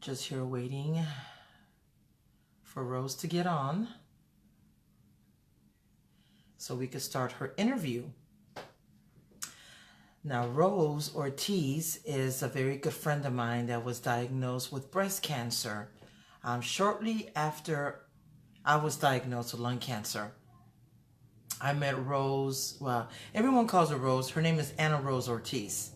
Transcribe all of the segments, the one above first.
Just here waiting for Rose to get on so we could start her interview. Now, Rose Ortiz is a very good friend of mine that was diagnosed with breast cancer shortly after I was diagnosed with lung cancer. I met Rose, well, everyone calls her Rose. Her name is Anna Rose Ortiz.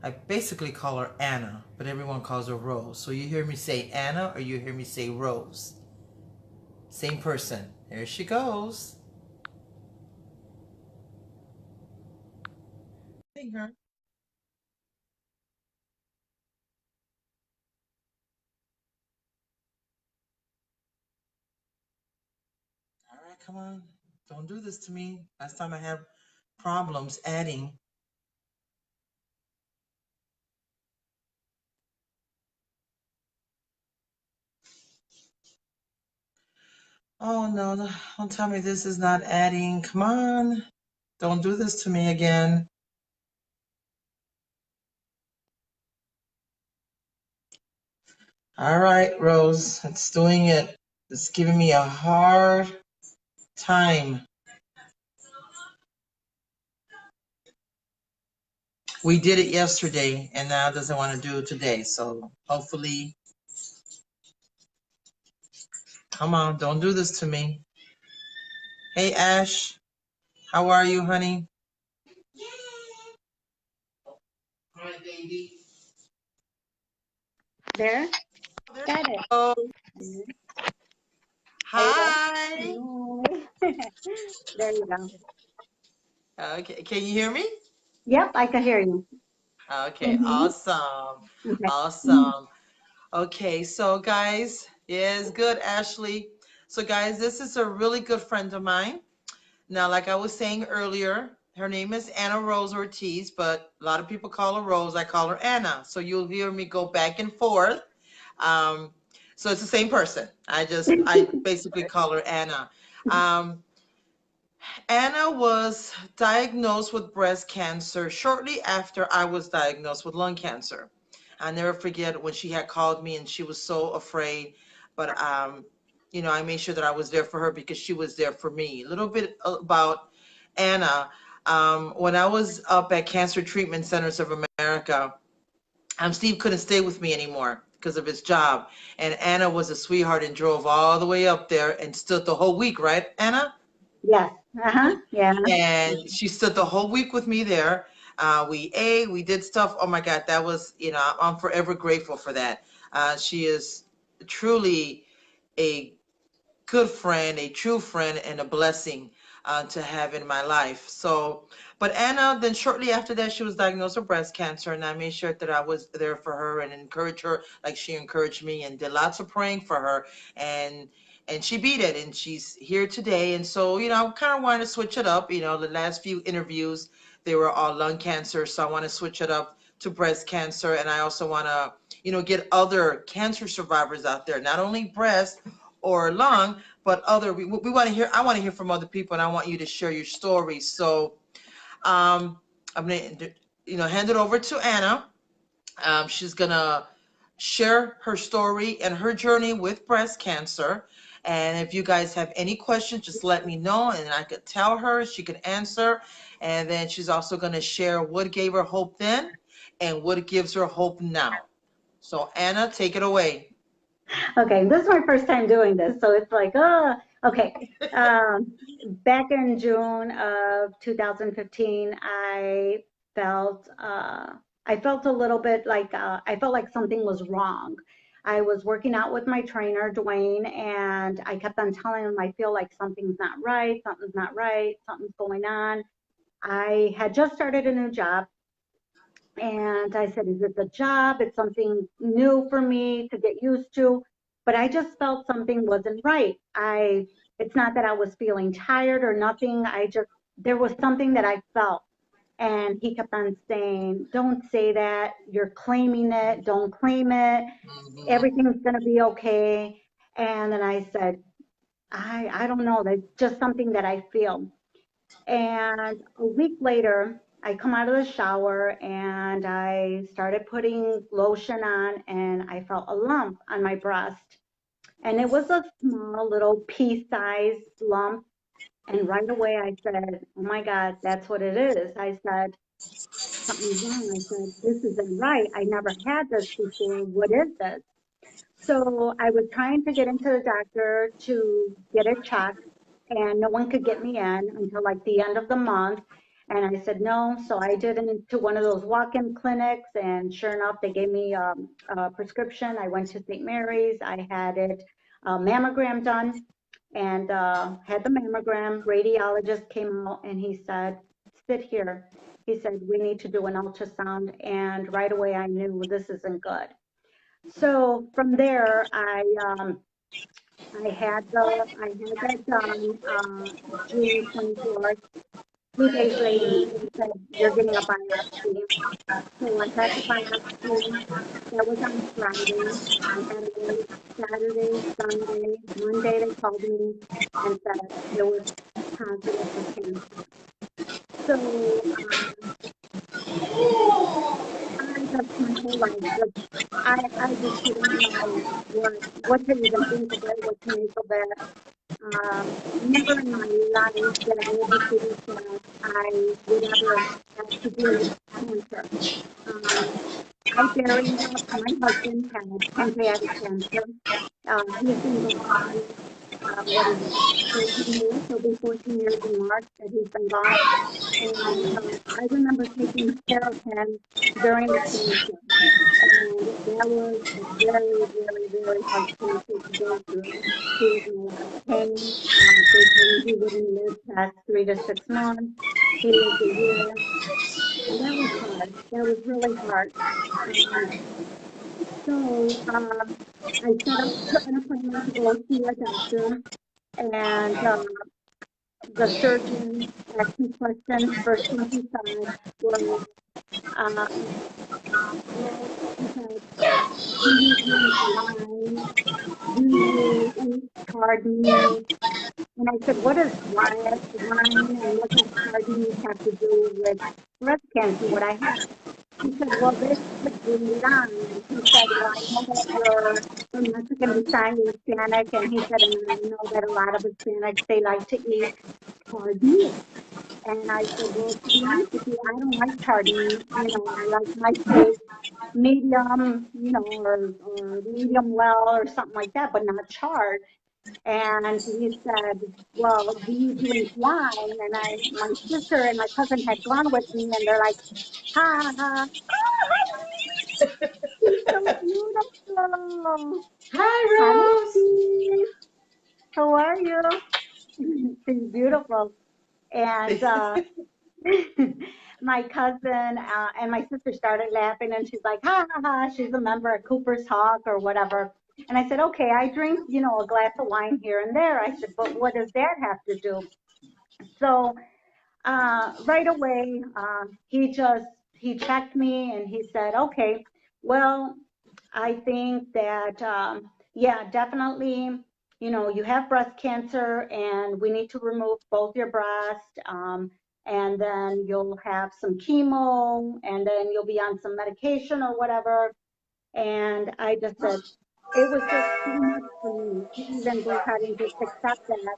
I basically call her Anna, but everyone calls her Rose. So you hear me say Anna or you hear me say Rose. Same person. There she goes. Seeing her. All right, come on. Don't do this to me. Last time I had problems adding. Oh no, no, don't tell me this is not adding. Come on. Don't do this to me again. All right, Rose, it's doing it. It's giving me a hard time. We did it yesterday and now it doesn't want to do it today. So hopefully, come on, don't do this to me. Hey, Ash, how are you, honey? Hi, baby. There? There Got you it. go. Hello. Hi. There you go. Okay, can you hear me? Yep, I can hear you. Okay, Mm-hmm. awesome. Okay. Awesome. Okay, so guys, yes, good, Ashley. So guys, this is a really good friend of mine. Now, like I was saying earlier, her name is Anna Rose Ortiz, but a lot of people call her Rose. I call her Anna. So you'll hear me go back and forth. Um, so it's the same person. I basically call her Anna. Um, Anna was diagnosed with breast cancer shortly after I was diagnosed with lung cancer. I never forget when she had called me and she was so afraid, but I made sure that I was there for her because she was there for me. A little bit about Anna. When I was up at Cancer Treatment Centers of America, Steve couldn't stay with me anymore because of his job, and Anna was a sweetheart and drove all the way up there and stood the whole week, right, Anna? Yes. Uh-huh. Yeah. And she stood the whole week with me there. We ate, we did stuff. Oh my God, that was, I'm forever grateful for that. She is truly a good friend, a true friend, and a blessing to have in my life. So, but Anna, then shortly after that, she was diagnosed with breast cancer, and I made sure that I was there for her and encouraged her like she encouraged me, and did lots of praying for her, and she beat it, and she's here today. And so, I kind of wanted to switch it up. The last few interviews, they were all lung cancer, so I want to switch it up to breast cancer, and I also want to, get other cancer survivors out there, not only breast or lung, but we want to hear. I want to hear from other people, and I want you to share your stories. So I'm gonna hand it over to Anna. She's gonna share her story and her journey with breast cancer. And if you guys have any questions, just let me know, and I could tell her, she could answer. And then she's also gonna share what gave her hope then and what gives her hope now. So Anna, take it away. Okay. This is my first time doing this, so it's like, okay. Back in June of 2015, felt uh, I felt a little bit like I felt like something was wrong. I was working out with my trainer, Dwayne, and I kept on telling him I feel like something's not right, something's going on. I had just started a new job, and I said, is it the job? It's something new for me to get used to. But I just felt something wasn't right. It's not that I was feeling tired or nothing. There was something that I felt. And he kept on saying, don't say that. You're claiming it. Don't claim it. Hmm. Everything's going to be okay. And then I said, I don't know. That's just something that I feel. And a week later, I come out of the shower and I started putting lotion on and I felt a lump on my breast. And it was a small little pea-sized lump. And right away I said, oh my God, that's what it is. I said, something's wrong. I said, this isn't right. I never had this before. What is this? So I was trying to get into the doctor to get it checked, and no one could get me in until like the end of the month. And I said no. So I did into one of those walk-in clinics, and sure enough, they gave me a prescription. I went to St. Mary's. I had it mammogram done, and had the mammogram. Radiologist came out, and he said, "Sit here." He said, "We need to do an ultrasound." And right away, I knew this isn't good. So from there, I had that done June 24th. 2 days later, they said you're getting a biopsy. So I had the biopsy. That was on Friday. I had to wait Saturday, Sunday, Monday. They called me and said it was positive for cancer. So I just my whole life just I just didn't know what to even think of it, what to make of it. Never in my life did I ever think that I would ever have to deal with cancer. Um, I buried up. My husband had pancreatic cancer. He's been gone, what is it, 14 years? It'll be 14 years in March that he's been gone. And I remember taking care of him during the cancer. And that was a very, very, very hard cancer to go through. He was in a lot of pain. They told me he wouldn't live past 3 to 6 months. He lived a year. And that was hard. That was really hard. Um, so I set up an appointment to go see a doctor. And the surgeon asked me questions. First thing he said was, well, he said, do you drink wine? Do you eat hard meat? And I said, what does wine and what does hard meat have to do with breast cancer, what I have? He said, well, this could bring it on. And he said, well, I know that you're from Mexican descent, you're Hispanic. And he said, and I know that a lot of Hispanics, they like to eat hard meat. And I said, well, to be honest with you, I don't like charred meat. You know, I like my steak medium, you know, or medium well or something like that, but not charred. And he said, well, do you drink wine? And my sister and my cousin had gone with me, and they're like, ha, ha, she's so beautiful. Hi, Hi, Rose. Steve. How are you? She's beautiful. And my cousin and my sister started laughing, and she's like, ha ha ha, she's a member of Cooper's Hawk or whatever. And I said, okay, I drink, you know, a glass of wine here and there. I said, but what does that have to do? So right away, he checked me and he said, okay, well, I think that, yeah, definitely, you know, you have breast cancer and we need to remove both your breast. And then you'll have some chemo and then you'll be on some medication or whatever. And I just said, it was just too much for me to even go ahead and just accept that.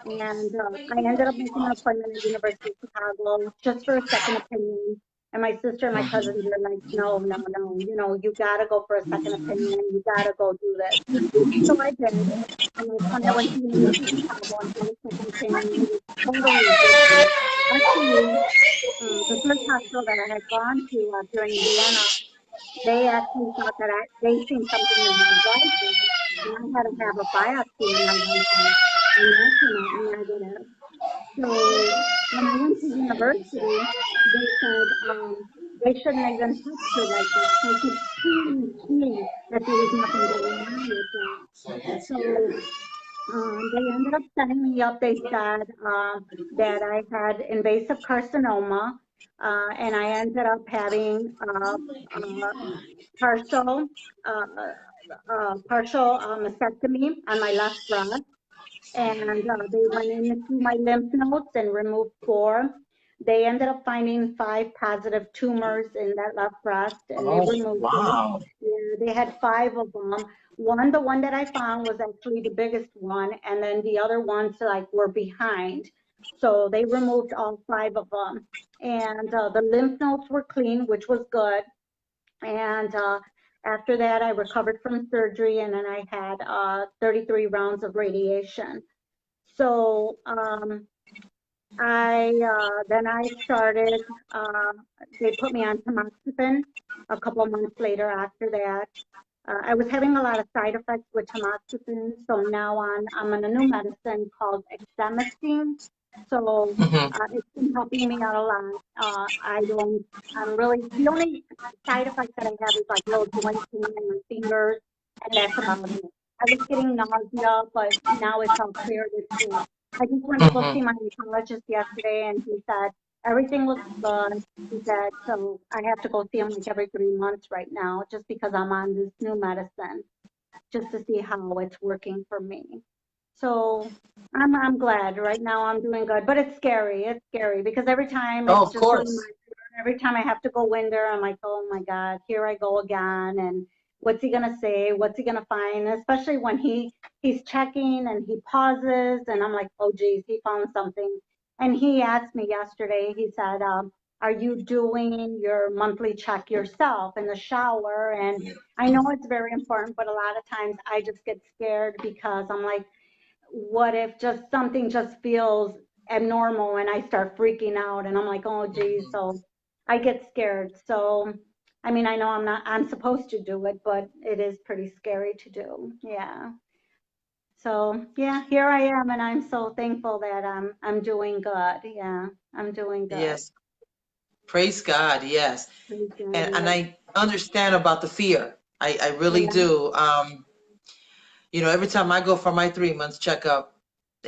And I ended up making an appointment at University of Chicago just for a second opinion. And my sister and my cousins were like, no, no, no, you know, you got to go for a second opinion. You got to go do this. So I did. And that's when I went to University of Chicago and had a second opinion. It was totally different. Actually, the first hospital that I had gone to here in Indiana, they actually thought that they seen something in my white blood, and I had to have a biopsy in my white blood, and that came out negative. So when I went to university, they said they shouldn't even touched her like that. So I could clearly see that there was nothing going on with that. So they ended up setting me up. They said that I had invasive carcinoma, and I ended up having partial uh, partial mastectomy on my left breast, and they went into my lymph nodes and removed 4. They ended up finding 5 positive tumors in that left breast, and they Oh, removed it. wow. Yeah, they had 5 of them. The one that I found was actually the biggest one, and then the other ones like were behind. So they removed all 5 of them, and the lymph nodes were clean, which was good. And after that, I recovered from surgery, and then I had 33 rounds of radiation. So I started. Uh, they put me on tamoxifen a couple of months later. After that, I was having a lot of side effects with tamoxifen, so now I'm on a new medicine called exemestane. So Hmm. it's been helping me out a lot. I don't. I'm really the only side effect that I have is like little joint pain in my fingers, and that's about it. I was getting nausea, but now it's all cleared. It's good. I just went to go Hmm. see my oncologist yesterday, and he said everything looks good. He said, so I have to go see him like every 3 months right now, just because I'm on this new medicine, just to see how it's working for me. So I'm glad right now I'm doing good, but it's scary. It's scary because every time Oh, it's of just a course. reminder. Every time I have to go in there, I'm like, oh my God, here I go again. And what's he gonna say? What's he gonna find? Especially when he's checking and he pauses, and I'm like, oh geez, he found something. And he asked me yesterday. He said, are you doing your monthly check yourself in the shower? And I know it's very important, but a lot of times I just get scared because I'm like, what if just something just feels abnormal and I start freaking out and I'm like, oh geez, Mhm. so I get scared. So I mean, I know I'm supposed to do it, but it is pretty scary to do. Yeah. So yeah, here I am, and I'm so thankful that I'm doing good. Yeah, I'm doing good. Yes. Praise God. Yes. Praise God, And yeah. I understand about the fear. I really Yeah. do. Every time I go for my 3 months checkup,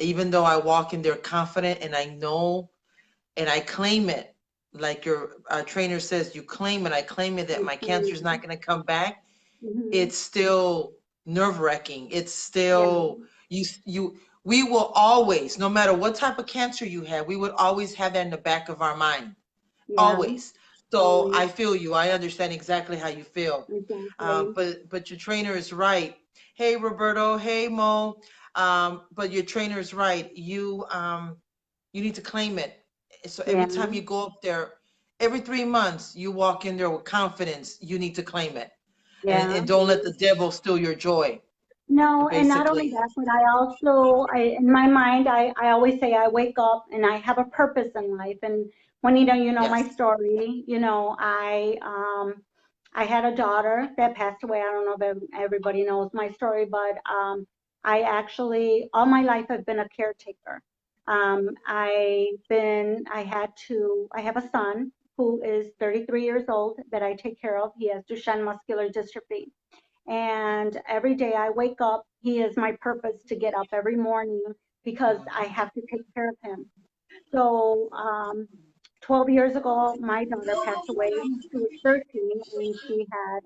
even though I walk in there confident and I know and I claim it, like your trainer says, you claim it, I claim it that my cancer is not going to come back. Mm-hmm. It's still nerve-wracking. It's Yeah. still we will always, no matter what type of cancer you have, we would always have that in the back of our mind. Yeah. Always. So Always. I feel you. I understand exactly how you feel. Exactly. But your trainer is right. Hey Roberto. Hey Mo. But your trainer is right. You need to claim it. So every Yeah. time you go up there, every 3 months, you walk in there with confidence. You need to claim it, Yeah. and don't let the devil steal your joy. No, and not only Basically, that, but in my mind, I always say I wake up and I have a purpose in life. And Juanita, you know my yes. story. I had a daughter that passed away. I don't know if everybody knows my story, but I actually all my life I've been a caretaker. I have a son who is 33 years old that I take care of. He has Duchenne muscular dystrophy. And every day I wake up, he is my purpose to get up every morning because I have to take care of him. So, 12 years ago, my daughter passed away. She was 13 and she needed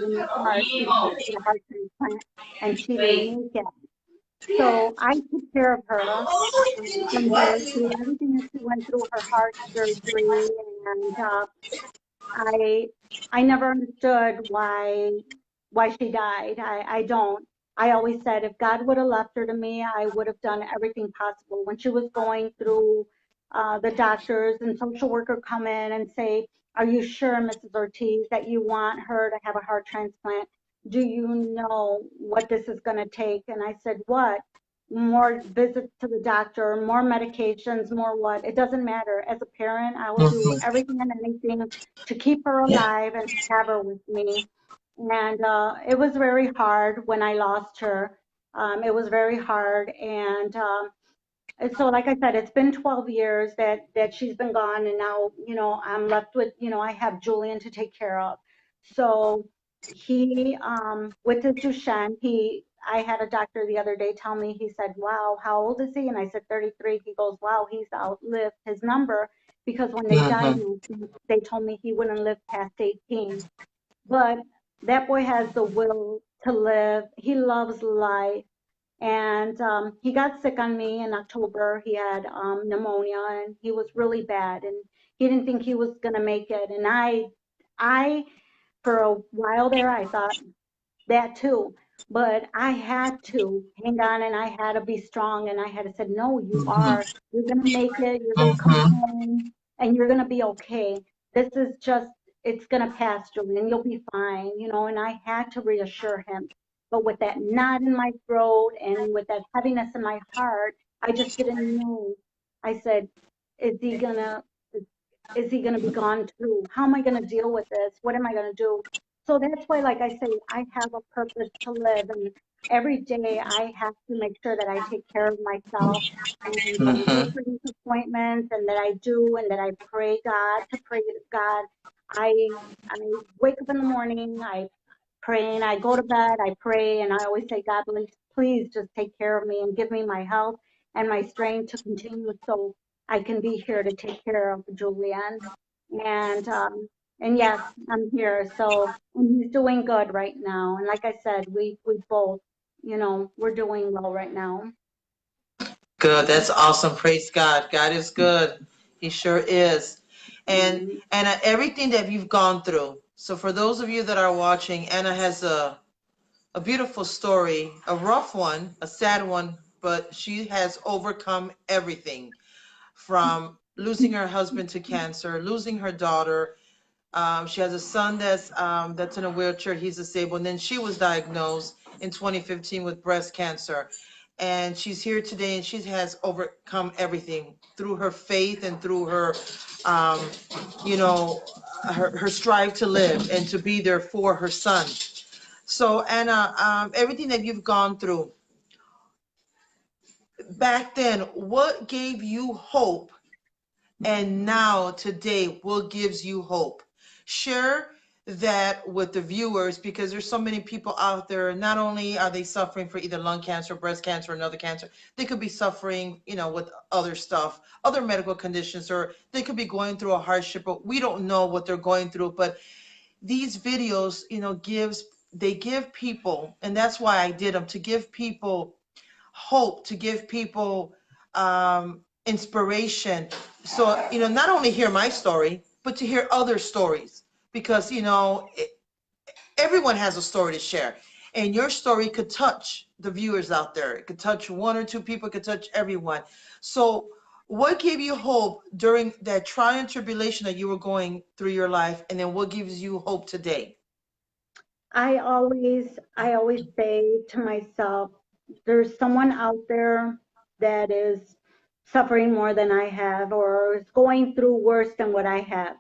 a new heart. She had to get a heart transplant and she didn't make it. So I took care of her from her through everything that she went through, her heart surgery, and I I never understood why she died. I don't. I always said if God would have left her to me, I would have done everything possible. When she was going through the doctors and social worker come in and say, "Are you sure, Mrs. Ortiz, that you want her to have a heart transplant? Do you know what this is going to take?" And I said, "What? More visits to the doctor, more medications, more what? It doesn't matter. As a parent, I will do Mhm. everything and anything to keep her Yeah. alive and have her with me." And it was very hard when I lost her. It was very hard, and so, like I said, it's been 12 years that she's been gone, and now, I'm left with, I have Julian to take care of. So with his Duchenne, I had a doctor the other day tell me, he said, "Wow, how old is he?" And I said, 33. He goes, "Wow, he's outlived his number because when they Hmm. diagnosed him, they told me he wouldn't live past 18." But that boy has the will to live. He loves life. And he got sick on me in October. He had pneumonia, and he was really bad, and he didn't think he was going to make it. And I, for a while there, I thought that too. But I had to hang on, and I had to be strong, and I had to say, no, you Mhm. are. You're going to make it. You're going to come Mhm. home, and you're going to be okay. This is just, it's going to pass, Julie, you'll be fine, you know. And I had to reassure him. But with that knot in my throat and with that heaviness in my heart, I just didn't know. I said, is he gonna, is he gonna be gone too? How am I gonna deal with this? What am I gonna do? So that's why, like I say, I have a purpose to live, and every day I have to make sure that I take care of myself, and that I go Mhm. for these appointments, and that I do, and that I pray God to pray to God. I wake up in the morning, I pray, and I go to bed, I pray, and I always say, God, please just take care of me and give me my health and my strength to continue, so I can be here to take care of Julianne. And and yes, I'm here. So, and he's doing good right now. And like I said, we both, you know, we're doing well right now. Good. That's awesome. Praise God. God is good. He sure is. And Mhm. everything that you've gone through. So for those of you that are watching, Anna has a beautiful story, a rough one, a sad one, but she has overcome everything from losing her husband to cancer, losing her daughter. She has a son that's in a wheelchair. He's disabled. And then she was diagnosed in 2015 with breast cancer. And she's here today, and she has overcome everything through her faith and through her, um, you know, her strive to live and to be there for her son. So Anna, everything that you've gone through back then, what gave you hope, and now today, what gives you hope? Share that with the viewers, because there's so many people out there. Not only are they suffering for either lung cancer, breast cancer, or another cancer, they could be suffering, with other stuff, other medical conditions, or they could be going through a hardship, but we don't know what they're going through. But these videos, they give people, and that's why I did them, to give people hope, to give people inspiration. So, not only hear my story, but to hear other stories, because, everyone has a story to share. And your story could touch the viewers out there. It could touch one or two people, it could touch everyone. So, what gave you hope during that trial and tribulation that you were going through your life? And then what gives you hope today? I always say to myself, there's someone out there that is suffering more than I have, or is going through worse than what I have.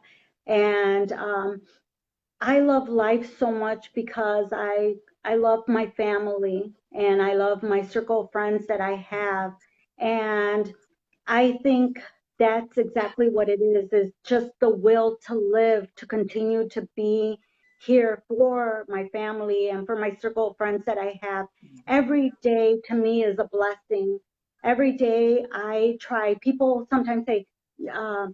And I love life so much because I love my family, and I love my circle of friends that I have. And I think that's exactly what it is just the will to live, to continue to be here for my family and for my circle of friends that I have. Every day to me is a blessing. Every day I try. People sometimes say, uh,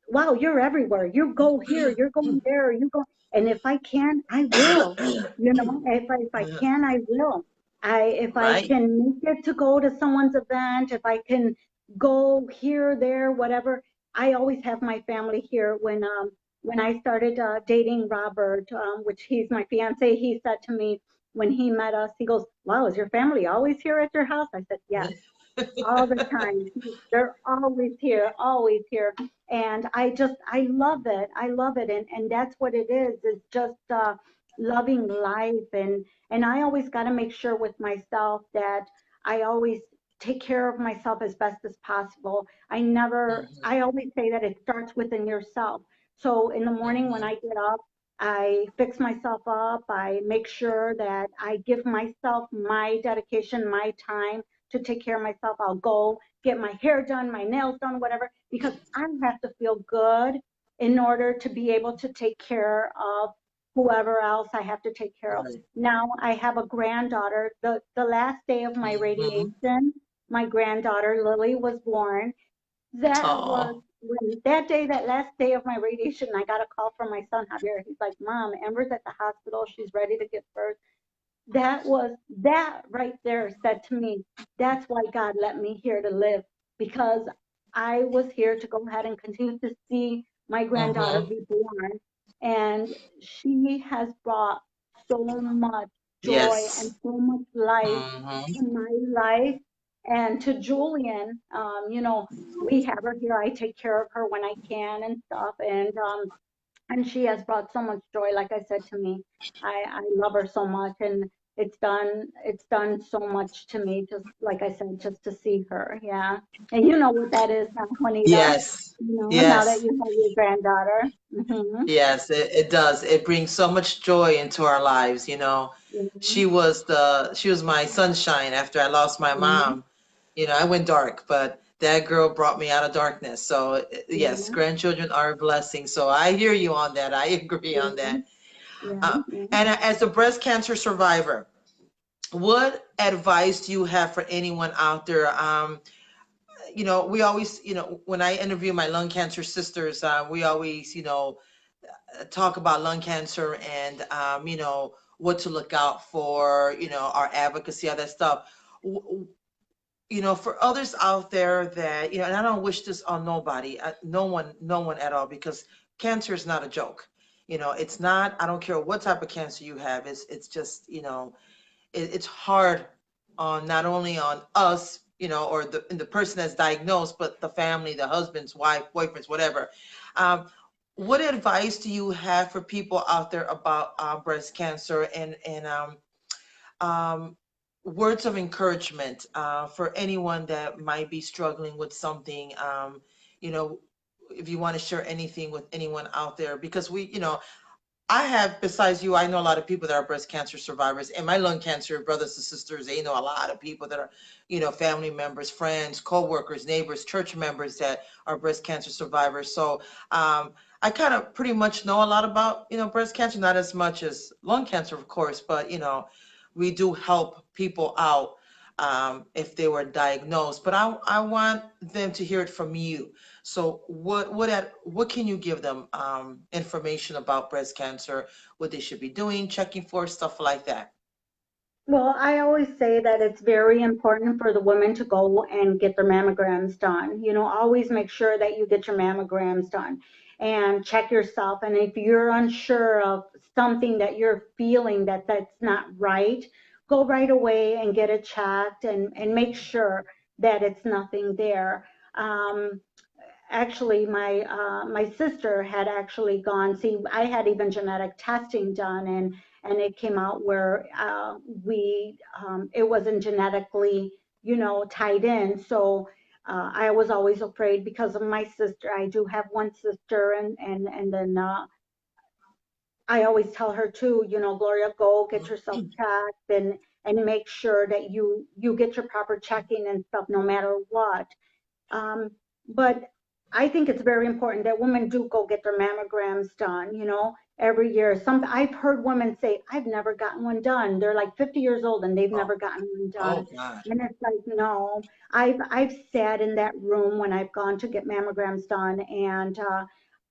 wow, you're everywhere. You go here, you're going there, you go. And if I can, I will. You know, if I can, I will. If I Right. can make it to go to someone's event, if I can go here, there, whatever. I always have my family here. When I started dating Robert, which he's my fiance, he said to me when he met us, he goes, "Wow, is your family always here at your house?" I said, "Yes, all the time. They're always here, always here." And I love it. I love it. And that's what it is just loving life. And I always got to make sure with myself that I always take care of myself as best as possible. I always say that it starts within yourself. So in the morning when I get up, I fix myself up. I make sure that I give myself my dedication, my time to take care of myself. I'll go get my hair done, my nails done, whatever, because I have to feel good in order to be able to take care of whoever else I have to take care of. Right. Now I have a granddaughter. The last day of my Mhm. radiation, my granddaughter Lily was born. That was Oh. when that day, that last day of my radiation, I got a call from my son Javier. He's like, "Mom, Amber's at the hospital. She's ready to give birth." That was that right there said to me, that's why God let me here to live, because I was here to go ahead and continue to see my granddaughter Mm-hmm. be born. And she has brought so much joy and Yes. so much life Mm-hmm. to my life and to Julian. We have her here. I take care of her when I can and stuff. And she has brought so much joy, like I said, to me. I love her so much, and it's done so much to me, just like I said, just to see her. Yeah. And you know what that is now, Juanita, Yes. now that Yes. you have your granddaughter. Hmm. Yes, it does. It brings so much joy into our lives, you know. Hmm. She was my sunshine after I lost my Hmm. mom. You know, I went dark, but that girl brought me out of darkness. So, yes, Yeah. grandchildren are a blessing. So I hear you on that. I agree on Yeah. that. Yeah. Uh, Yeah. and as a breast cancer survivor, what advice do you have for anyone out there? You know, we always, you know, when I interview my lung cancer sisters, we always, you know, talk about lung cancer and you know, what to look out for, you know, our advocacy, all that stuff. You know, for others out there that, you know, and I don't wish this on nobody, no one at all, because cancer is not a joke. You know, it's not. I don't care what type of cancer you have. It's just, you know, it's hard on not only on us, you know, or the person that's diagnosed, but the family, the husbands, wife, boyfriends, whatever. Um, what advice do you have for people out there about breast cancer and um, words of encouragement for anyone that might be struggling with something? You know, if you want to share anything with anyone out there, because we, you know, I have, besides you, I know a lot of people that are breast cancer survivors, and my lung cancer brothers and sisters, they know a lot of people that are, you know, family members, friends, co-workers, neighbors, church members that are breast cancer survivors. So I kind of pretty much know a lot about, you know, breast cancer, not as much as lung cancer, of course, but, you know, we do help people out if they were diagnosed. But I want them to hear it from you. So what can you give them information about breast cancer, what they should be doing, checking for, stuff like that? Well, I always say that it's very important for the women to go and get their mammograms done. Always make sure that you get your mammograms done and check yourself. And if you're unsure of something that you're feeling that's not right, go right away and get it checked and make sure that it's nothing there. Um, Actually, my sister had actually gone. See, I had even genetic testing done, and it came out where we it wasn't genetically, tied in. So I was always afraid because of my sister. I do have one sister, and then I always tell her too, Gloria, go get yourself checked and make sure that you get your proper checking and stuff, no matter what. um, but I think it's very important that women do go get their mammograms done, every year. I've heard women say, I've never gotten one done. They're like 50 years old and they've Oh, never gotten one oh done. God. And it's like, no, I've sat in that room when I've gone to get mammograms done, and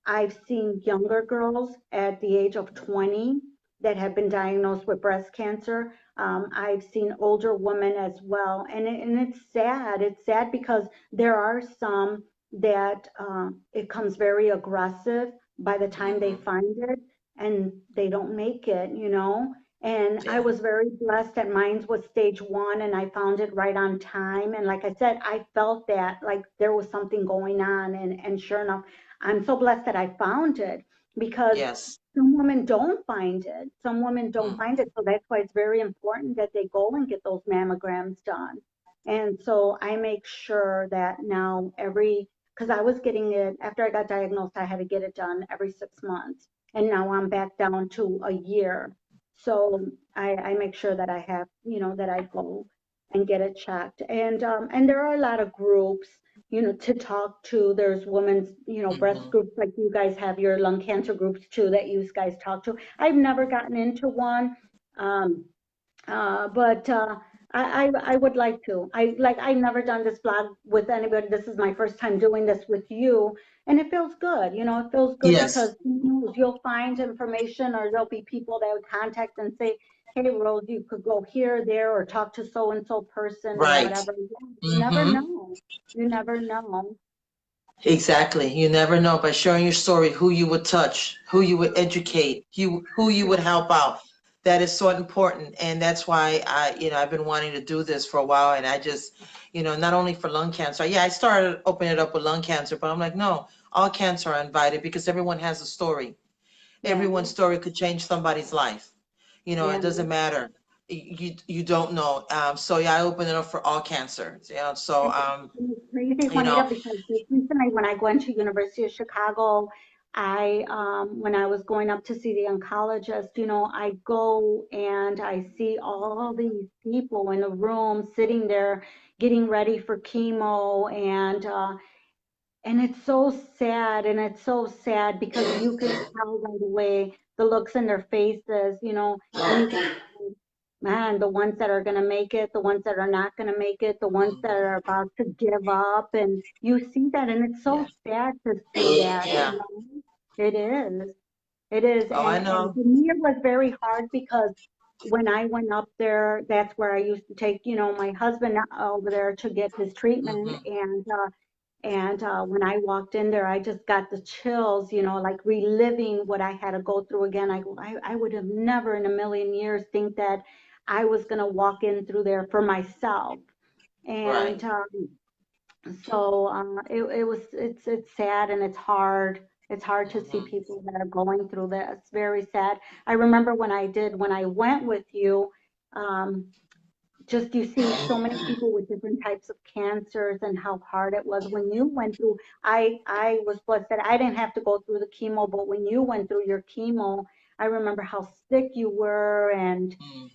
I've seen younger girls at the age of 20 that have been diagnosed with breast cancer. I've seen older women as well. And it's sad. It's sad because there are some that it comes very aggressive by the time they Hmm. find it, and they don't make it. And I Yeah. was very blessed that mine was stage 1 and I found it right on time. And like I said, I felt that like there was something going on. And sure enough, I'm so blessed that I found it, because Yes. some women don't find it. Some women don't Mm. find it. So that's why it's very important that they go and get those mammograms done. And so I make sure that now because I was getting it after I got diagnosed, I had to get it done every 6 months. And now I'm back down to a year. So I make sure that I have, that I go and get it checked. And there are a lot of groups, to talk to. There's women's, breast Hmm. groups, like you guys have your lung cancer groups too that you guys talk to. I've never gotten into one. Um, but I would like to. I've never done this blog with anybody. This is my first time doing this with you, and it feels good. It feels good Yes. because who knows, you'll find information, or there'll be people that would contact and say, hey, Rose, you could go here, there, or talk to so and so person or Right. whatever. Yeah, you never Mm-hmm. know. You never know. Exactly. You never know by sharing your story who you would touch, who you would educate, who you would help out. That is so important. And that's why I've been wanting to do this for a while. And I just, not only for lung cancer. Yeah, I started opening it up with lung cancer, but I'm like, no, all cancer are invited because everyone has a story. Yeah, Everyone's story could change somebody's life. It yeah. doesn't matter. You don't know. So yeah, I open it up for all cancer. So And it's crazy, you Juanita, know, because just recently when I went to University of Chicago, when I was going up to see the oncologist, I go and I see all these people in a room sitting there getting ready for chemo, and it's so sad, and it's so sad because you can tell right away the looks in their faces, and you can tell, man, the ones that are going to make it, the ones that are not going to make it, the ones that mhm, are about to give up, and you see that, and it's so yeah, sad to see that, yeah. It is. It is, Oh, I and know. for me it was very hard because when I went up there, that's where I used to take, my husband over there to get his treatment, Hmm. and when I walked in there, I just got the chills, like reliving what I had to go through again. I would have never in a million years think that I was going to walk in through there for myself. Right. And so it's sad and it's hard. It's hard to see Hmm. people that are going through this. Very sad. I remember when I went with you, um, just you see so many people with different types of cancers and how hard it was when you went through. I was blessed that I didn't have to go through the chemo, but when you went through your chemo, I remember how sick you were, and Hmm.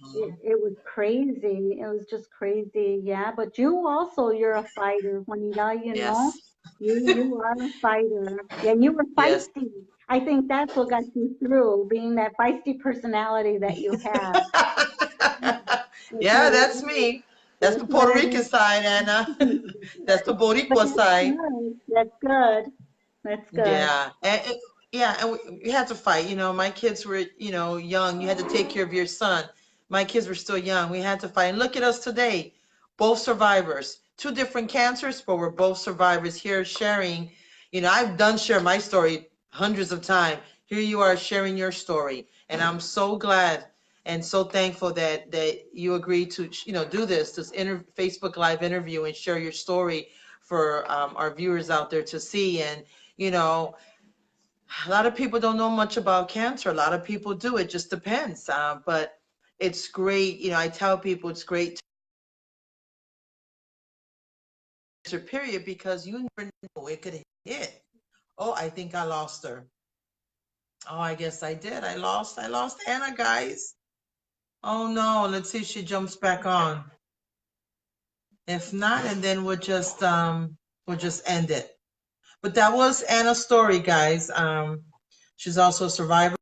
it was crazy. It was just crazy. Yeah, but you're a fighter, Juanita, Yes. you are a fighter. Yeah, and you were Yes. feisty. I think that's what got you through, being that feisty personality that you have. That's Yeah, what it that's is. me. That's the That's what Puerto it Rican side, Anna. is. That's the But Boricua that's side. good. That's good. That's good. Yeah, and we had to fight. My kids were, young. You had to take care of your son. My kids were still young. We had to fight. And look at us today, both survivors. Two different cancers, but we're both survivors here sharing. I've done share my story hundreds of times. Here you are sharing your story, and I'm so glad and so thankful that you agreed to, do this Facebook Live interview and share your story for our viewers out there to see. And you know, a lot of people don't know much about cancer. A lot of people do. It just depends. But it's great. I tell people it's great to period because you never know it could hit. Oh, I think I lost her. Oh, I guess I did. I lost Anna, guys. Oh no. Let's see if she jumps back on. If not, and then we'll just end it. But that was Anna's story, guys. She's also a survivor.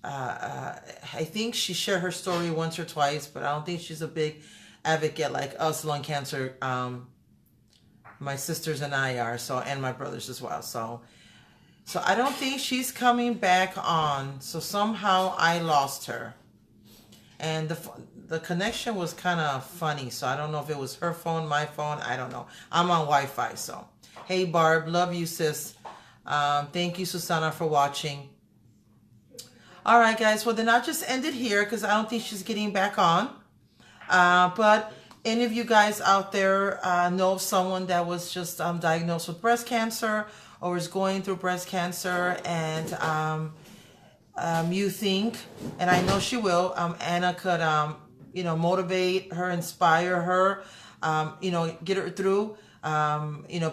I think she shared her story once or twice, but I don't think she's a big advocate like us lung cancer. My sisters and I are, so, and my brothers as well. So I don't think she's coming back on. So somehow I lost her, and the connection was kind of funny. So I don't know if it was her phone, my phone. I don't know. I'm on Wi-Fi, so hey Barb, love you, sis. Thank you, Susanna, for watching. All right, guys. Well, then I'll just end it here because I don't think she's getting back on. But any of you guys out there know of someone that was just diagnosed with breast cancer or is going through breast cancer, and you think, and I know she will, Anna could, motivate her, inspire her, get her through.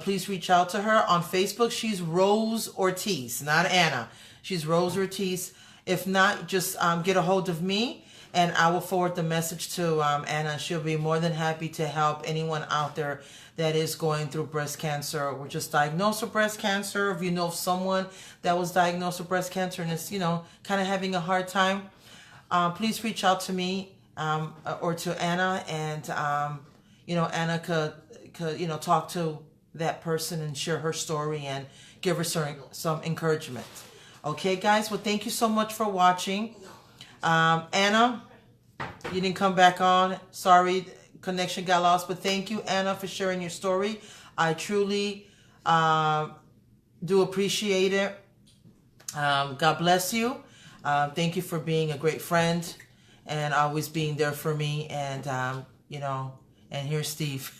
Please reach out to her on Facebook. She's Rose Ortiz, not Anna. She's Rose Ortiz. If not, just get a hold of me and I will forward the message to Anna. She'll be more than happy to help anyone out there that is going through breast cancer or just diagnosed with breast cancer. If you know of someone that was diagnosed with breast cancer and is, kind of having a hard time, please reach out to me or to Anna, and Anna could talk to that person and share her story and give her some encouragement. Okay, guys. Well, thank you so much for watching. Anna, You didn't come back on. Sorry, connection got lost. But thank you, Anna, for sharing your story. I truly do appreciate it. God bless you. Thank you for being a great friend and always being there for me. And, you know, and here's Steve.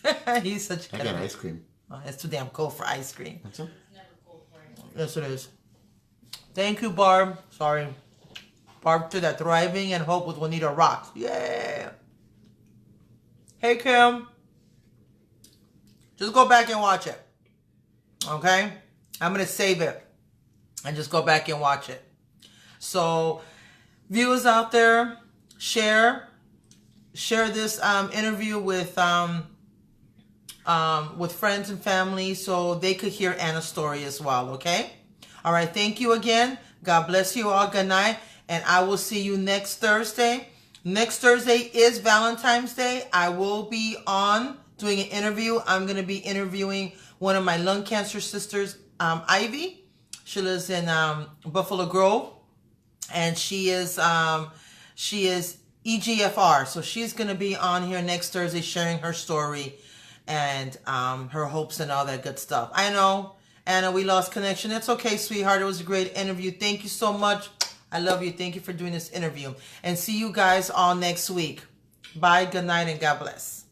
He's such a... I got ice cream. Oh, it's too damn cold for ice cream. That's all? Yes, it is. Thank you, Barb. Sorry. Barb to that Thriving and Hope with Juanita rocks. Yeah. Hey, Kim. Just go back and watch it. Okay? I'm going to save it and just go back and watch it. So, viewers out there, share this interview with friends and family so they could hear Anna's story as well, okay? All right, thank you again. God bless you all. Good night. And I will see you next Thursday. Next Thursday is Valentine's Day. I will be on doing an interview. I'm going to be interviewing one of my lung cancer sisters, Ivy. She lives in Buffalo Grove. And she is EGFR. So she's going to be on here next Thursday sharing her story and her hopes and all that good stuff. I know, Anna, we lost connection. It's okay, sweetheart. It was a great interview. Thank you so much. I love you. Thank you for doing this interview. And see you guys all next week. Bye, good night, and God bless.